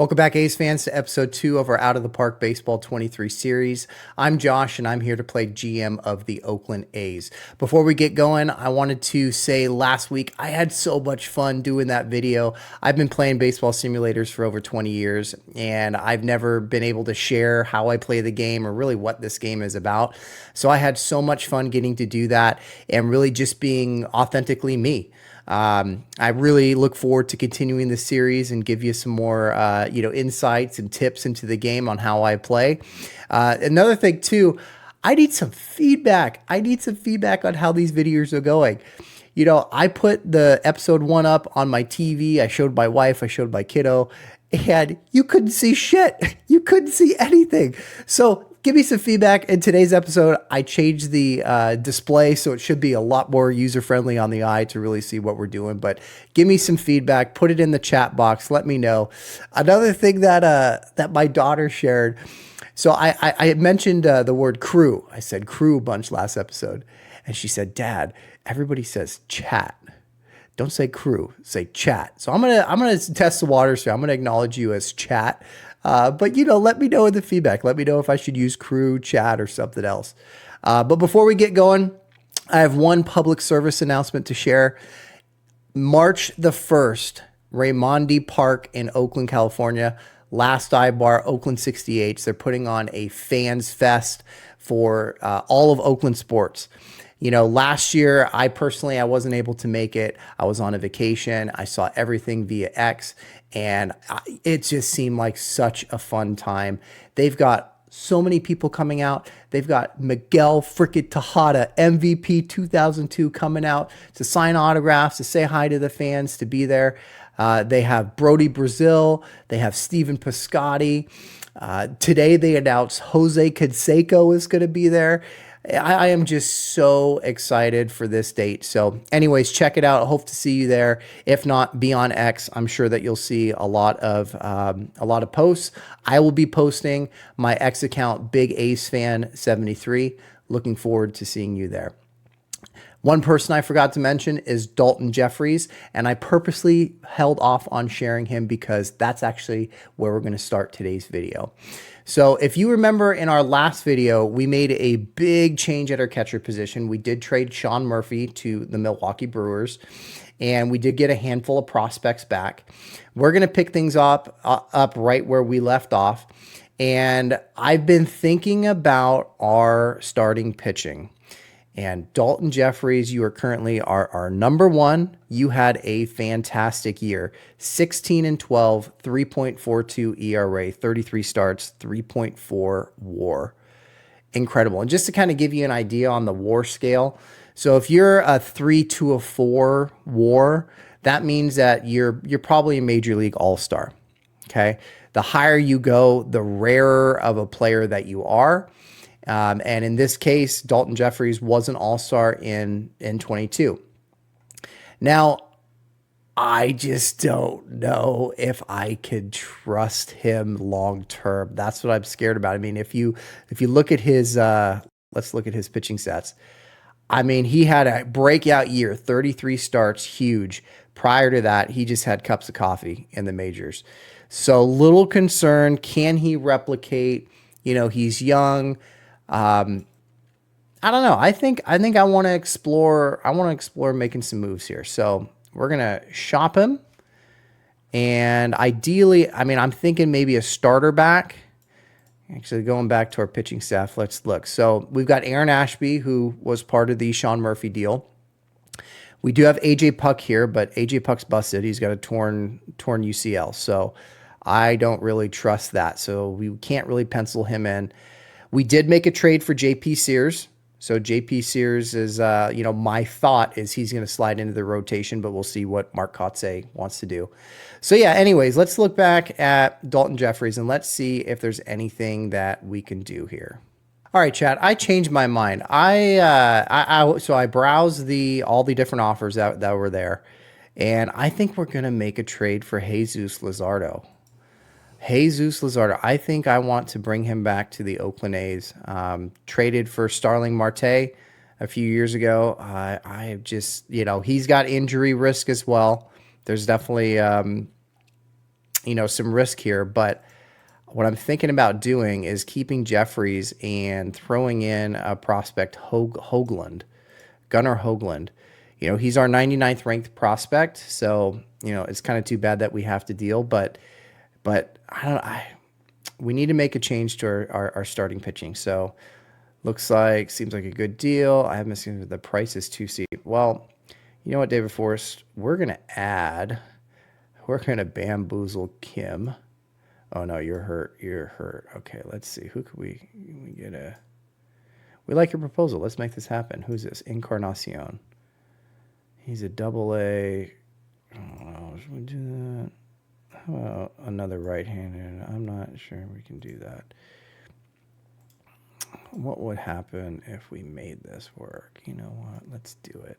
Welcome back, A's fans, to episode 2 of our Out of the Park Baseball 23 series. I'm Josh, and I'm here to play GM of the Oakland A's. Before we get going, I wanted to say last week I had so much fun doing that video. I've been playing baseball simulators for over 20 years, and I've never been able to share how I play the game or really what this game is about. So I had so much fun getting to do that and really just being authentically me. I really look forward to continuing this series and give you some more, insights and tips into the game on how I play. Another thing too, I need some feedback. I need some feedback on how these videos are going. You know, I put the episode 1 up on my TV. I showed my wife, I showed my kiddo, and you couldn't see shit. You couldn't see anything. So give me some feedback. In today's episode, I changed the display, so it should be a lot more user-friendly on the eye to really see what we're doing. But give me some feedback. Put it in the chat box. Let me know. Another thing that my daughter shared. So I had mentioned the word crew. I said crew a bunch last episode. And she said, Dad, everybody says chat. Don't say crew, say chat. So I'm gonna test the waters here. I'm gonna acknowledge you as chat. But let me know in the feedback. Let me know if I should use crew, chat, or something else. But before we get going, I have one public service announcement to share. March the 1st, Raimondi Park in Oakland, California. Last Bar, Oakland 68s. They're putting on a FansFest for all of Oakland sports. You know, last year, I wasn't able to make it. I was on a vacation. I saw everything via X, and it just seemed like such a fun time. They've got so many people coming out. They've got Miguel frickin' Tejada, MVP 2002, coming out to sign autographs, to say hi to the fans, to be there. They have Brody Brazil. They have Steven Piscotty. Today, they announced Jose Canseco is going to be there. I am just so excited for this date. So anyways, check it out. I hope to see you there. If not, be on X. I'm sure that you'll see a lot of posts. I will be posting my X account, Big A's Fan 73. Looking forward to seeing you there. One person I forgot to mention is Dalton Jeffries, and I purposely held off on sharing him because that's actually where we're going to start today's video. So if you remember in our last video, we made a big change at our catcher position. We did trade Sean Murphy to the Milwaukee Brewers, and we did get a handful of prospects back. We're going to pick things up right where we left off, and I've been thinking about our starting pitching. And Dalton Jeffries, you are currently our number one. You had a fantastic year. 16-12, 3.42 ERA, 33 starts, 3.4 WAR. Incredible. And just to kind of give you an idea on the WAR scale, so if you're a 3 to a 4 WAR, that means that you're probably a major league all-star. Okay? The higher you go, the rarer of a player that you are. And in this case, Dalton Jeffries was an all-star in 22. Now, I just don't know if I could trust him long-term. That's what I'm scared about. I mean, if you look at his, let's look at his pitching stats. I mean, he had a breakout year, 33 starts, huge. Prior to that, he just had cups of coffee in the majors. So little concern. Can he replicate? You know, he's young. I don't know. I think I want to explore. I want to explore making some moves here. So we're gonna shop him, and ideally, I mean, I'm thinking maybe a starter back. Actually, going back to our pitching staff, let's look. So we've got Aaron Ashby, who was part of the Sean Murphy deal. We do have AJ Puck here, but AJ Puck's busted. He's got a torn UCL, so I don't really trust that. So we can't really pencil him in. We did make a trade for JP Sears. So JP Sears is, my thought is he's going to slide into the rotation, but we'll see what Mark Kotze wants to do. So yeah, anyways, let's look back at Dalton Jeffries and let's see if there's anything that we can do here. All right, Chad, I changed my mind. So I browsed all the different offers that were there, and I think we're going to make a trade for Jesus Luzardo. I think I want to bring him back to the Oakland A's. Traded for Starling Marte a few years ago. I just, he's got injury risk as well. There's definitely some risk here. But what I'm thinking about doing is keeping Jeffries and throwing in a prospect, Hoagland, Gunnar Hoagland. He's our 99th ranked prospect, so it's kind of too bad that we have to deal. But I don't. We need to make a change to our starting pitching. So seems like a good deal. I have missing the price is too steep. Well, you know what, David Forrest, we're gonna bamboozle Kim. Oh no, you're hurt. You're hurt. Okay, let's see. Who could we get a? We like your proposal. Let's make this happen. Who's this? Encarnacion. He's a double A. Oh, should we do that? How about another right-handed? I'm not sure we can do that. What would happen if we made this work? You know what? Let's do it.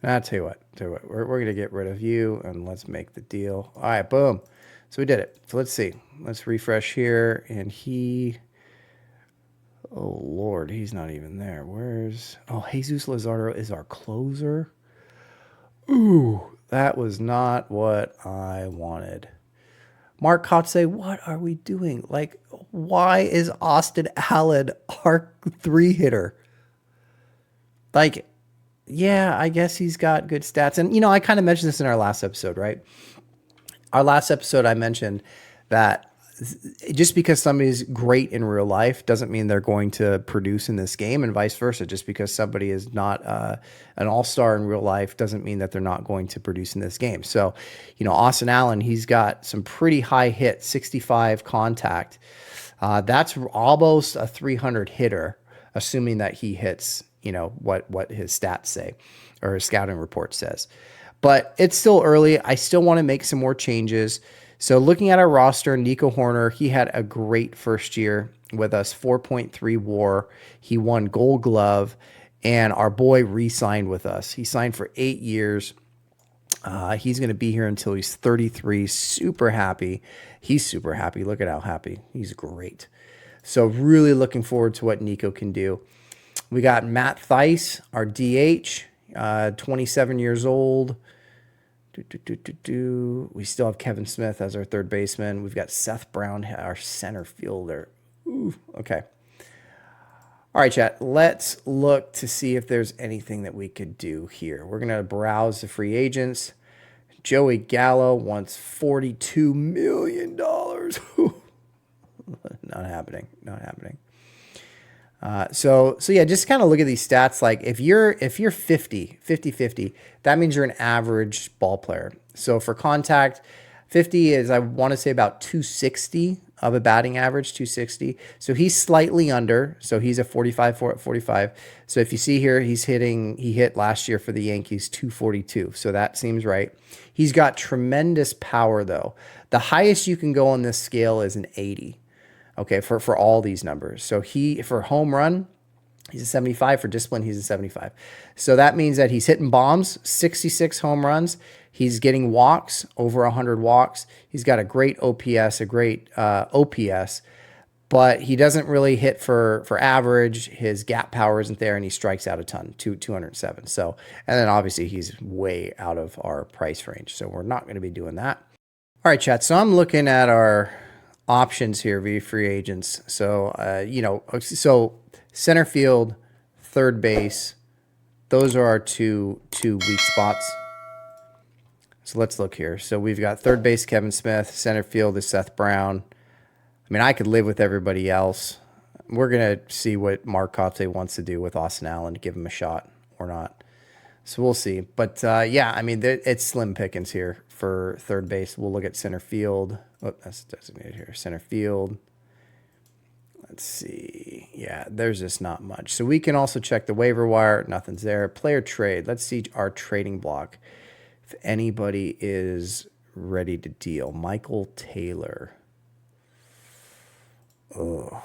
I'll tell you what. We're going to get rid of you, and let's make the deal. All right, boom. So we did it. So let's see. Let's refresh here, and oh, Lord, he's not even there. Jesus Luzardo is our closer. Ooh, that was not what I wanted. Mark Kotze, what are we doing? Like, why is Austin Allen our 3-hitter? Like, yeah, I guess he's got good stats. And, I kind of mentioned this in our last episode, right? Our last episode, I mentioned that just because somebody's great in real life doesn't mean they're going to produce in this game, and vice versa. Just because somebody is not an all-star in real life doesn't mean that they're not going to produce in this game. So, Austin Allen, he's got some pretty high hit, 65 contact. That's almost a 300 hitter, assuming that he hits, what his stats say or his scouting report says. But it's still early. I still want to make some more changes. So looking at our roster, Nico Horner, he had a great first year with us, 4.3 WAR. He won Gold Glove, and our boy re-signed with us. He signed for 8 years. He's going to be here until he's 33. Super happy. He's super happy. Look at how happy. He's great. So really looking forward to what Nico can do. We got Matt Theis, our DH, 27 years old. We still have Kevin Smith as our third baseman. We've got Seth Brown, our center fielder. Ooh, okay. All right, chat. Let's look to see if there's anything that we could do here. We're going to browse the free agents. Joey Gallo wants $42 million. Not happening. Not happening. So yeah, just kind of look at these stats. Like if you're 50, that means you're an average ball player. So for contact, 50 is, I want to say, about 260 of a batting average, 260. So he's slightly under. So he's a 45. So if you see here, he hit last year for the Yankees 242. So that seems right. He's got tremendous power though. The highest you can go on this scale is an 80. Okay, for all these numbers. So for home run, he's a 75. For discipline, he's a 75. So that means that he's hitting bombs, 66 home runs. He's getting walks, over 100 walks. He's got a great OPS, a great OPS, but he doesn't really hit for average. His gap power isn't there, and he strikes out a ton, 207. So, and then obviously he's way out of our price range. So we're not going to be doing that. All right, chat. So I'm looking at our options here via free agents. So, so center field, third base, those are our two weak spots. So let's look here. So we've got third base, Kevin Smith. Center field is Seth Brown. I mean, I could live with everybody else. We're going to see what Mark Kotze wants to do with Austin Allen to give him a shot or not. So we'll see. But, yeah, I mean, it's slim pickings here for third base. We'll look at center field. Oh, that's designated here. Center field. Let's see. Yeah, there's just not much. So we can also check the waiver wire. Nothing's there. Player trade. Let's see our trading block. If anybody is ready to deal. Michael Taylor. Oh.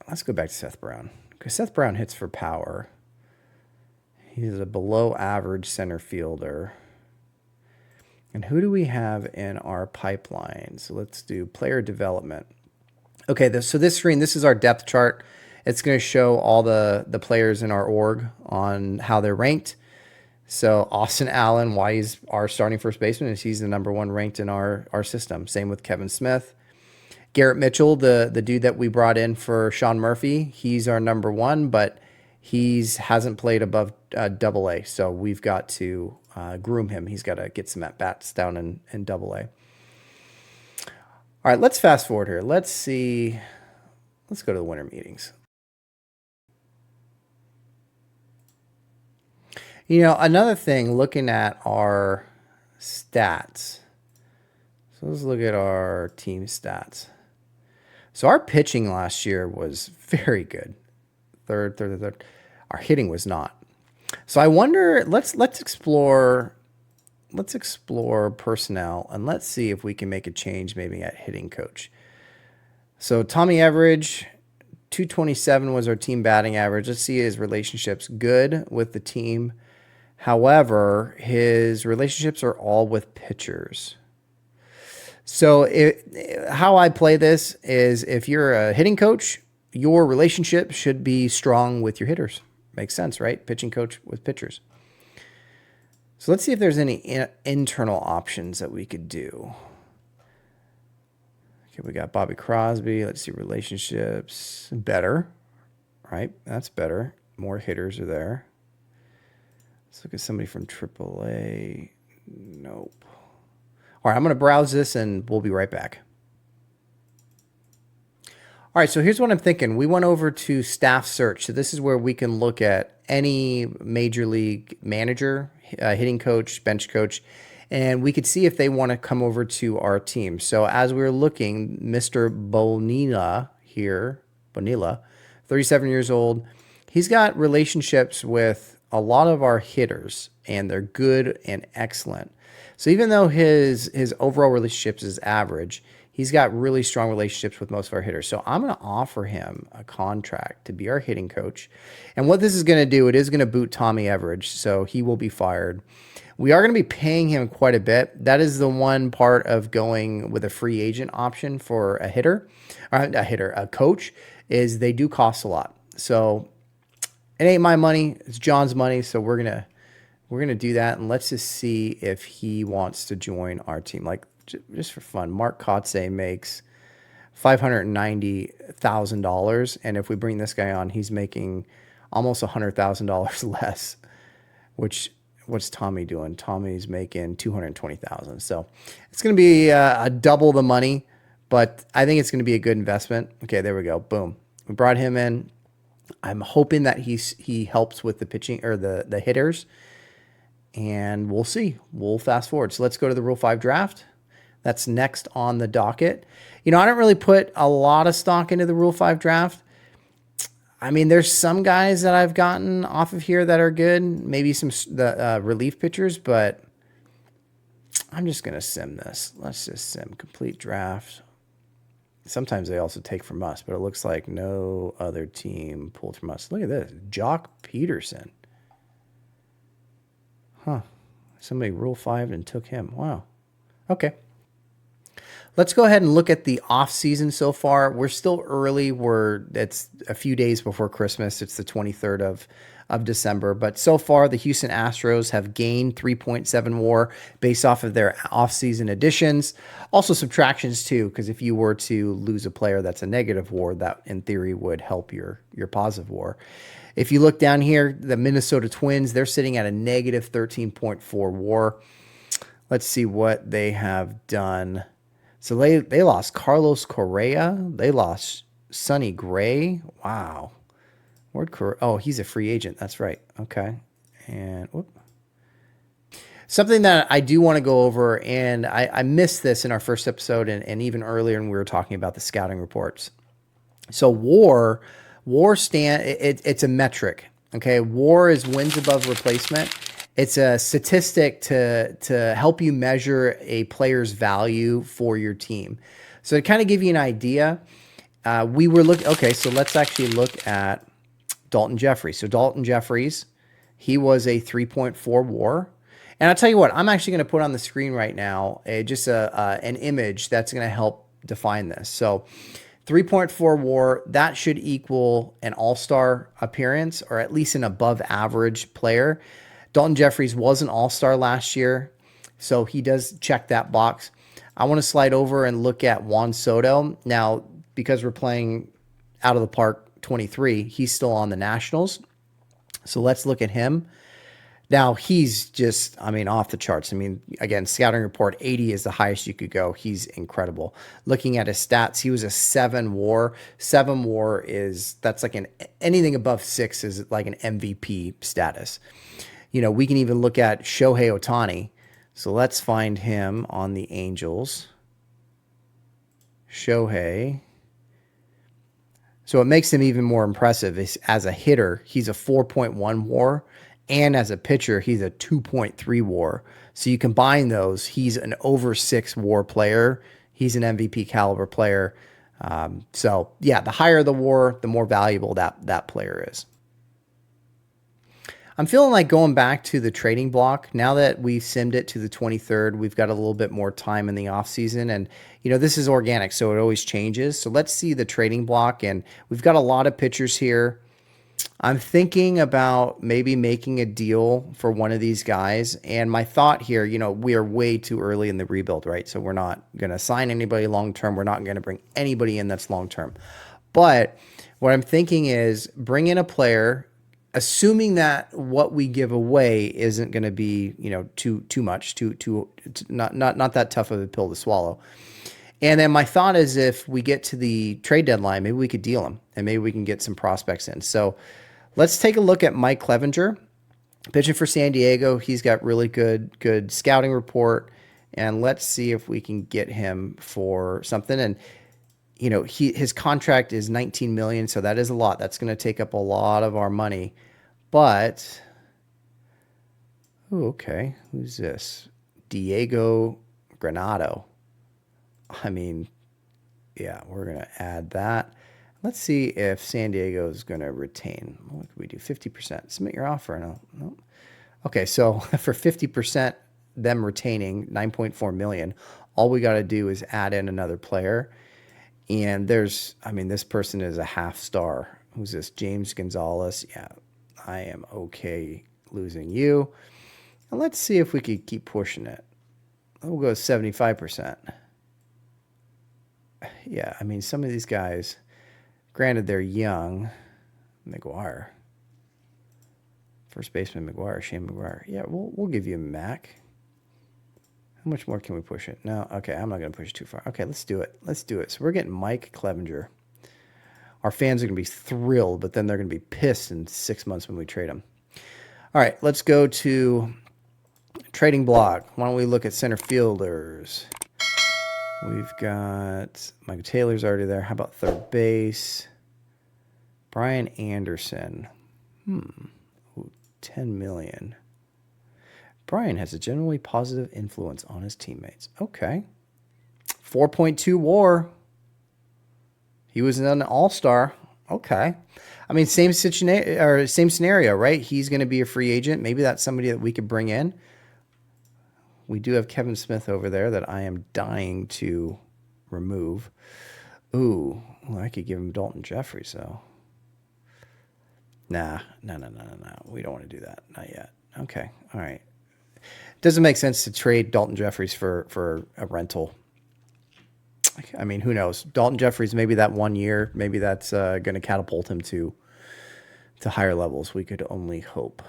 Let's go back to Seth Brown. Because Seth Brown hits for power. He's a below average center fielder. And who do we have in our pipeline? So let's do player development. Okay, so this screen, this is our depth chart. It's going to show all the players in our org on how they're ranked. So Austin Allen, why he's our starting first baseman, is he's the number one ranked in our system. Same with Kevin Smith. Garrett Mitchell, the dude that we brought in for Sean Murphy, he's our number one, but hasn't played above double A. So we've got to groom him. He's got to get some at bats down in double A. All right, let's fast forward here. Let's see. Let's go to the winter meetings. You know, another thing, looking at our stats. So let's look at our team stats. So our pitching last year was very good. Third. Our hitting was not. So I wonder, let's explore personnel, and let's see if we can make a change maybe at hitting coach. So Tommy Everidge, 227 was our team batting average. Let's see his relationships. Good with the team. However, his relationships are all with pitchers. So how I play this is, if you're a hitting coach, your relationship should be strong with your hitters. Makes sense, right? Pitching coach with pitchers. So let's see if there's any internal options that we could do. Okay, we got Bobby Crosby. Let's see, relationships. Better, right? That's better. More hitters are there. Let's look at somebody from AAA. Nope. All right, I'm going to browse this and we'll be right back. All right, so here's what I'm thinking. We went over to staff search. So this is where we can look at any major league manager, hitting coach, bench coach, and we could see if they want to come over to our team. So as we were looking, Mr. Bonilla here, 37 years old, he's got relationships with a lot of our hitters, and they're good and excellent. So even though his overall relationships is average, he's got really strong relationships with most of our hitters. So I'm going to offer him a contract to be our hitting coach. And what this is going to do, it is going to boot Tommy Everidge, so he will be fired. We are going to be paying him quite a bit. That is the one part of going with a free agent option for a coach, is they do cost a lot. So it ain't my money, it's John's money. So we're gonna do that, and let's just see if he wants to join our team, like just for fun. Mark Kotze makes $590,000, and if we bring this guy on, he's making almost $100,000 less. Which, what's Tommy doing? Tommy's making $220,000. So it's going to be a double the money, but I think it's going to be a good investment. Okay, there we go. Boom. We brought him in. I'm hoping that he helps with the pitching or the hitters, and we'll see. We'll fast forward. So let's go to the Rule 5 draft. That's next on the docket. You know, I don't really put a lot of stock into the Rule 5 draft. I mean, there's some guys that I've gotten off of here that are good, maybe some relief pitchers, but I'm just going to sim this. Let's just sim complete draft. Sometimes they also take from us, but it looks like no other team pulled from us. Look at this. Jock Peterson. Huh. Somebody Rule 5 and took him. Wow. Okay. Let's go ahead and look at the off season so far. We're still early. It's a few days before Christmas. It's the 23rd of December. But so far, the Houston Astros have gained 3.7 WAR based off of their off-season additions. Also subtractions too, because if you were to lose a player that's a negative WAR, that in theory would help your positive WAR. If you look down here, the Minnesota Twins, they're sitting at a negative 13.4 WAR. Let's see what they have done. So they lost Carlos Correa. They lost Sonny Gray. Wow. Oh, he's a free agent. That's right. Okay. And whoop. Something that I do want to go over, and I missed this in our first episode and even earlier when we were talking about the scouting reports. So WAR it's a metric. Okay. WAR is wins above replacement. It's a statistic to help you measure a player's value for your team. So to kind of give you an idea, so let's actually look at Dalton Jeffries. So Dalton Jeffries, he was a 3.4 WAR. And I'll tell you what, I'm actually going to put on the screen right now an image that's going to help define this. So 3.4 WAR, that should equal an all-star appearance or at least an above average player. Dalton Jeffries was an all-star last year, so he does check that box. I want to slide over and look at Juan Soto. Now, because we're playing out of the park 23, he's still on the Nationals. So let's look at him. Now, he's just, I mean, off the charts. I mean, again, scouting report, 80 is the highest you could go. He's incredible. Looking at his stats, he was a 7 WAR. 7 WAR is, that's like anything above 6 is like an MVP status. You know, we can even look at Shohei Ohtani. So let's find him on the Angels. Shohei. So it makes him even more impressive as a hitter. He's a 4.1 WAR, and as a pitcher, he's a 2.3 WAR. So you combine those, he's an over 6 WAR player. He's an MVP caliber player. So yeah, the higher the WAR, the more valuable that player is. I'm feeling like going back to the trading block. Now that we've simmed it to the 23rd, we've got a little bit more time in the offseason. And, you know, this is organic, so it always changes. So let's see the trading block. And we've got a lot of pitchers here. I'm thinking about maybe making a deal for one of these guys. And my thought here, you know, we are way too early in the rebuild, right? So we're not going to sign anybody long-term. We're not going to bring anybody in that's long-term. But what I'm thinking is bring in a player, assuming that what we give away isn't going to be, you know, too much, not that tough of a pill to swallow. And then my thought is if we get to the trade deadline, maybe we could deal him and maybe we can get some prospects in. So let's take a look at Mike Clevenger, pitching for San Diego. He's got really good scouting report, and let's see if we can get him for something. And you know, his contract is $19 million, so that is a lot. That's going to take up a lot of our money. But, oh, okay, who's this? Diego Granado. I mean, yeah, we're going to add that. Let's see if San Diego is going to retain. What can we do? 50%. Submit your offer. No. Okay, so for 50%, them retaining $9.4 million, all we got to do is add in another player. And there's, I mean, this person is a half star. Who's this? James Gonzalez. Yeah, I am okay losing you. And let's see if we could keep pushing it. We'll go 75%. Yeah, I mean, some of these guys, granted, they're young. McGuire. First baseman McGuire, Shane McGuire. Yeah, we'll give you a Mac. How much more can we push it? No, okay, I'm not going to push it too far. Okay, let's do it. Let's do it. So we're getting Mike Clevenger. Our fans are going to be thrilled, but then they're going to be pissed in 6 months when we trade them. All right, let's go to trading block. Why don't we look at center fielders? We've got Michael Taylor's already there. How about third base? Brian Anderson. Ooh, $10 million. Brian has a generally positive influence on his teammates. Okay. 4.2 WAR. He was an all-star. Okay. I mean, same scenario, right? He's going to be a free agent. Maybe that's somebody that we could bring in. We do have Kevin Smith over there that I am dying to remove. Ooh, well, I could give him Dalton Jeffries, though. Nah. We don't want to do that. Not yet. Okay. All right. Doesn't make sense to trade Dalton Jeffries for a rental. I mean, who knows? Dalton Jeffries, maybe that 1 year, maybe that's going to catapult him to higher levels. We could only hope.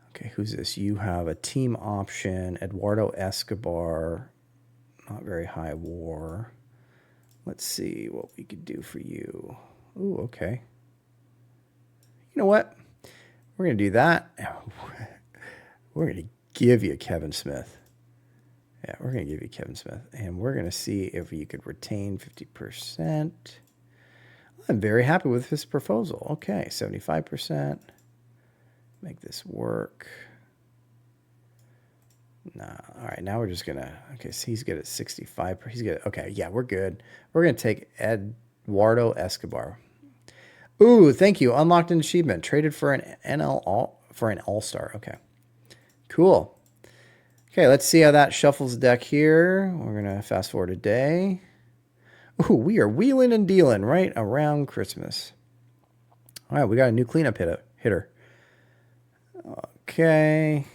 Okay, who's this? You have a team option. Eduardo Escobar, not very high WAR. Let's see what we could do for you. Ooh, okay. You know what? We're going to do that. We're going to give you Kevin Smith. Yeah, we're going to give you Kevin Smith. And we're going to see if you could retain 50%. I'm very happy with this proposal. Okay, 75%. Make this work. Nah, all right, now we're just going to, okay, so he's good at 65. He's good. Okay, yeah, we're good. We're going to take Eduardo Escobar. Ooh, thank you. Unlocked an achievement. Traded for an all-star. Okay. Cool. Okay, let's see how that shuffles the deck here. We're going to fast forward a day. Ooh, we are wheeling and dealing right around Christmas. All right, we got a new cleanup hitter. Okay.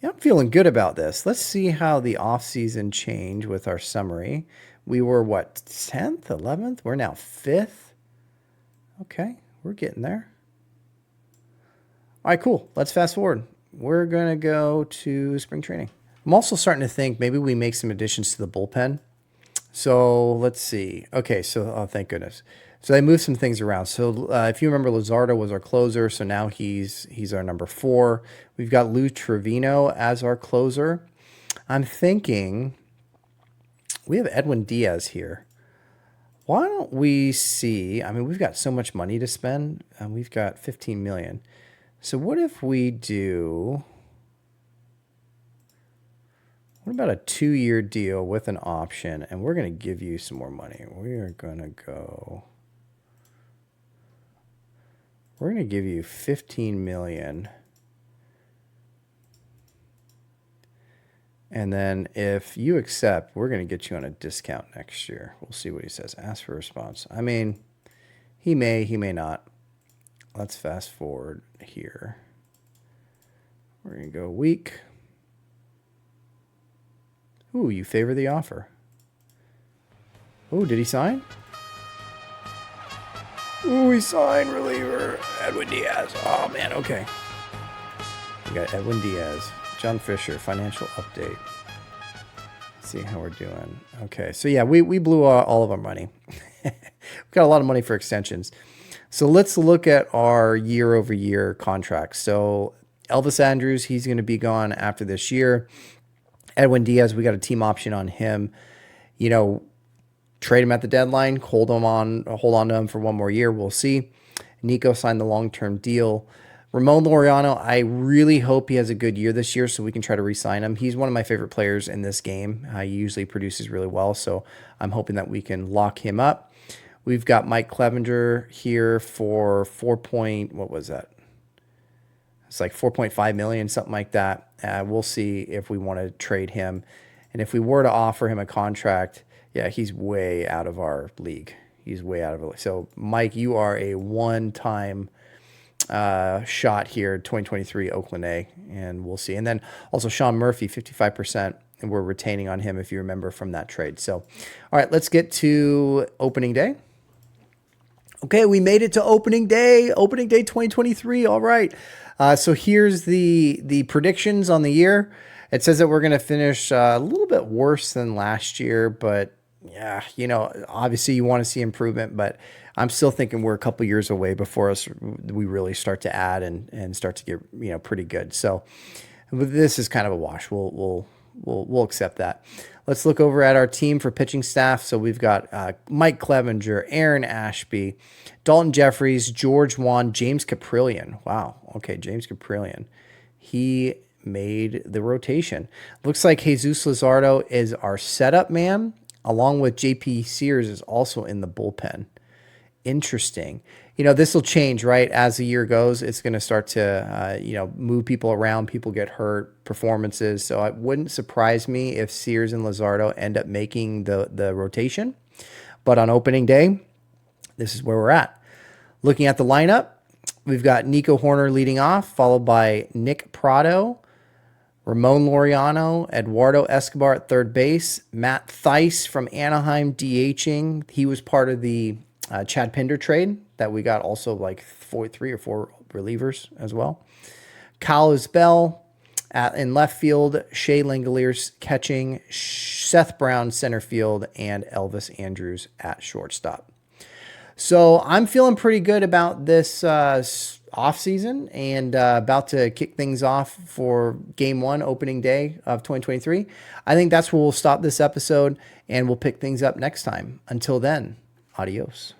Yeah, I'm feeling good about this. Let's see how the offseason changed with our summary. We were, what, 10th, 11th? We're now 5th. Okay, we're getting there. All right, cool. Let's fast forward. We're going to go to spring training. I'm also starting to think maybe we make some additions to the bullpen. So let's see. Okay, so oh, thank goodness. So they moved some things around. So if you remember, Luzardo was our closer, so now he's our number 4. We've got Lou Trevino as our closer. I'm thinking we have Edwin Diaz here. Why don't we see? I mean, we've got so much money to spend, and we've got 15 million. So what if we do? What about a 2-year deal with an option? And we're going to give you some more money. We are going to go. We're going to give you 15 million. And then if you accept, we're going to get you on a discount next year. We'll see what he says. Ask for a response. I mean, he may not. Let's fast forward here. We're going to go week. Ooh, you favor the offer. Ooh, did he sign? Ooh, he signed reliever Edwin Diaz. Oh, man, okay. We got Edwin Diaz. John Fisher, financial update. Let's see how we're doing. Okay, so yeah, we blew all of our money. We've got a lot of money for extensions. So let's look at our year-over-year contracts. So Elvis Andrus, he's going to be gone after this year. Edwin Diaz, we got a team option on him. You know, trade him at the deadline, hold on to him for one more year. We'll see. Nico signed the long-term deal. Ramon Laureano, I really hope he has a good year this year so we can try to re-sign him. He's one of my favorite players in this game. He usually produces really well, so I'm hoping that we can lock him up. We've got Mike Clevenger here for what was that? It's like 4.5 million, something like that. We'll see if we want to trade him. And if we were to offer him a contract, yeah, he's way out of our league. He's way out of our league. So, Mike, you are a one-time shot here, 2023 Oakland A, and we'll see. And then also Sean Murphy, 55%, and we're retaining on him if you remember from that trade. So, all right, let's get to opening day. Okay, we made it to opening day 2023. All right. So here's the predictions on the year. It says that we're going to finish a little bit worse than last year, but yeah, you know, obviously you want to see improvement, but I'm still thinking we're a couple years away before we really start to add and start to get, you know, pretty good. So this is kind of a wash. We'll accept that. Let's look over at our team for pitching staff. So we've got Mike Clevenger, Aaron Ashby, Dalton Jeffries, George Wan, James Caprillion. Wow. Okay, James Caprillion. He made the rotation. Looks like Jesus Luzardo is our setup man, along with JP Sears is also in the bullpen. Interesting. You know, this will change, right? As the year goes, it's going to start to, you know, move people around. People get hurt, performances. So it wouldn't surprise me if Sears and Luzardo end up making the rotation. But on opening day, this is where we're at. Looking at the lineup, we've got Nico Horner leading off, followed by Nick Prado, Ramon Laureano, Eduardo Escobar at third base, Matt Thaiss from Anaheim DHing. He was part of the Chad Pinder trade that we got, also like 3 or 4 relievers as well. Kyle Isbell in left field, Shea Langoliers catching, Seth Brown center field, and Elvis Andrus at shortstop. So I'm feeling pretty good about this offseason and about to kick things off for game 1, opening day of 2023. I think that's where we'll stop this episode, and we'll pick things up next time. Until then, adios.